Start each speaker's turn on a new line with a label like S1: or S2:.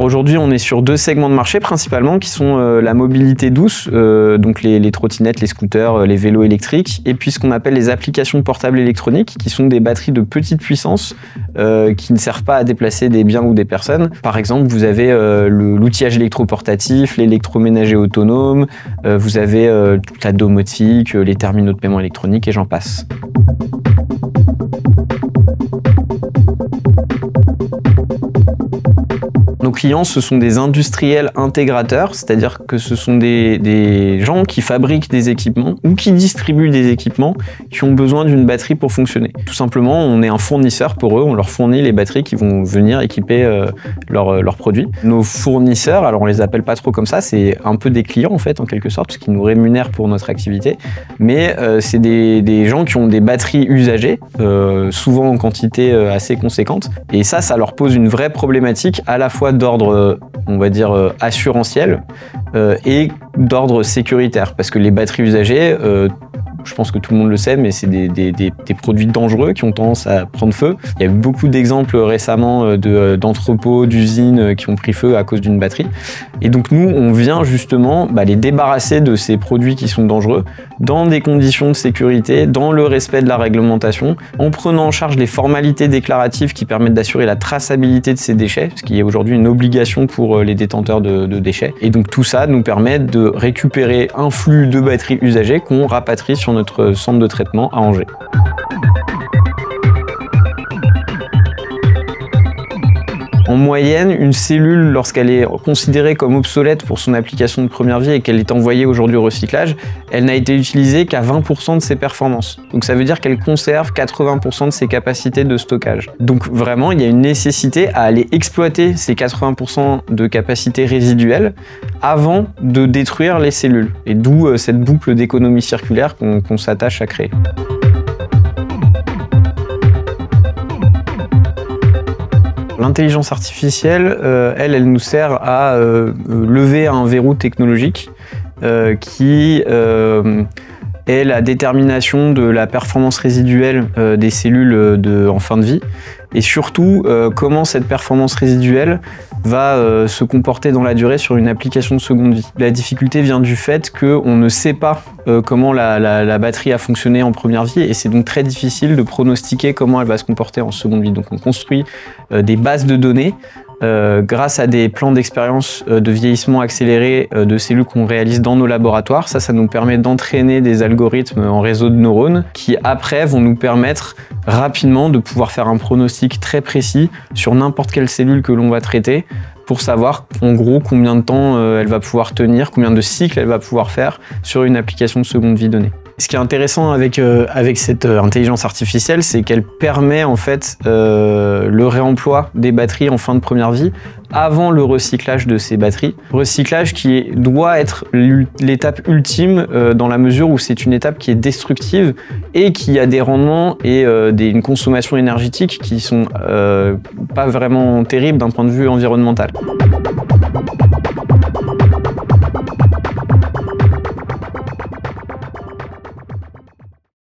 S1: Aujourd'hui, on est sur deux segments de marché principalement qui sont la mobilité douce, donc les trottinettes, les scooters, les vélos électriques, et puis ce qu'on appelle les applications portables électroniques, qui sont des batteries de petite puissance qui ne servent pas à déplacer des biens ou des personnes. Par exemple, vous avez l'outillage électroportatif, l'électroménager autonome, vous avez toute la domotique, les terminaux de paiement électronique et j'en passe. Nos clients, ce sont des industriels intégrateurs, c'est-à-dire que ce sont des gens qui fabriquent des équipements ou qui distribuent des équipements qui ont besoin d'une batterie pour fonctionner. Tout simplement, on est un fournisseur pour eux, on leur fournit les batteries qui vont venir équiper leurs produits. Nos fournisseurs, alors on les appelle pas trop comme ça, c'est un peu des clients en fait, en quelque sorte, parce qu'ils nous rémunèrent pour notre activité, mais c'est des gens qui ont des batteries usagées, souvent en quantité assez conséquente, et ça leur pose une vraie problématique à la fois d'ordre, on va dire, assurantiel et d'ordre sécuritaire. Parce que les batteries usagées, je pense que tout le monde le sait, mais c'est des produits dangereux qui ont tendance à prendre feu. Il y a eu beaucoup d'exemples récemment d'entrepôts, d'usines qui ont pris feu à cause d'une batterie. Et donc nous, on vient justement les débarrasser de ces produits qui sont dangereux dans des conditions de sécurité, dans le respect de la réglementation, en prenant en charge les formalités déclaratives qui permettent d'assurer la traçabilité de ces déchets, ce qui est aujourd'hui une obligation pour les détenteurs de déchets. Et donc tout ça nous permet de récupérer un flux de batteries usagées qu'on rapatrie sur notre centre de traitement à Angers. En moyenne, une cellule, lorsqu'elle est considérée comme obsolète pour son application de première vie et qu'elle est envoyée aujourd'hui au recyclage, elle n'a été utilisée qu'à 20% de ses performances. Donc ça veut dire qu'elle conserve 80% de ses capacités de stockage. Donc vraiment, il y a une nécessité à aller exploiter ces 80% de capacités résiduelles avant de détruire les cellules. Et d'où cette boucle d'économie circulaire qu'on s'attache à créer. L'intelligence artificielle, elle nous sert à lever un verrou technologique qui est la détermination de la performance résiduelle des cellules en fin de vie et surtout comment cette performance résiduelle va se comporter dans la durée sur une application de seconde vie. La difficulté vient du fait qu'on ne sait pas comment la batterie a fonctionné en première vie et c'est donc très difficile de pronostiquer comment elle va se comporter en seconde vie. Donc on construit des bases de données grâce à des plans d'expérience de vieillissement accéléré de cellules qu'on réalise dans nos laboratoires. Ça nous permet d'entraîner des algorithmes en réseau de neurones qui après vont nous permettre rapidement de pouvoir faire un pronostic très précis sur n'importe quelle cellule que l'on va traiter pour savoir en gros combien de temps elle va pouvoir tenir, combien de cycles elle va pouvoir faire sur une application de seconde vie donnée. Ce qui est intéressant avec cette intelligence artificielle, c'est qu'elle permet en fait le réemploi des batteries en fin de première vie avant le recyclage de ces batteries. Recyclage qui doit être l'étape ultime dans la mesure où c'est une étape qui est destructive et qui a des rendements et une consommation énergétique qui sont pas vraiment terribles d'un point de vue environnemental.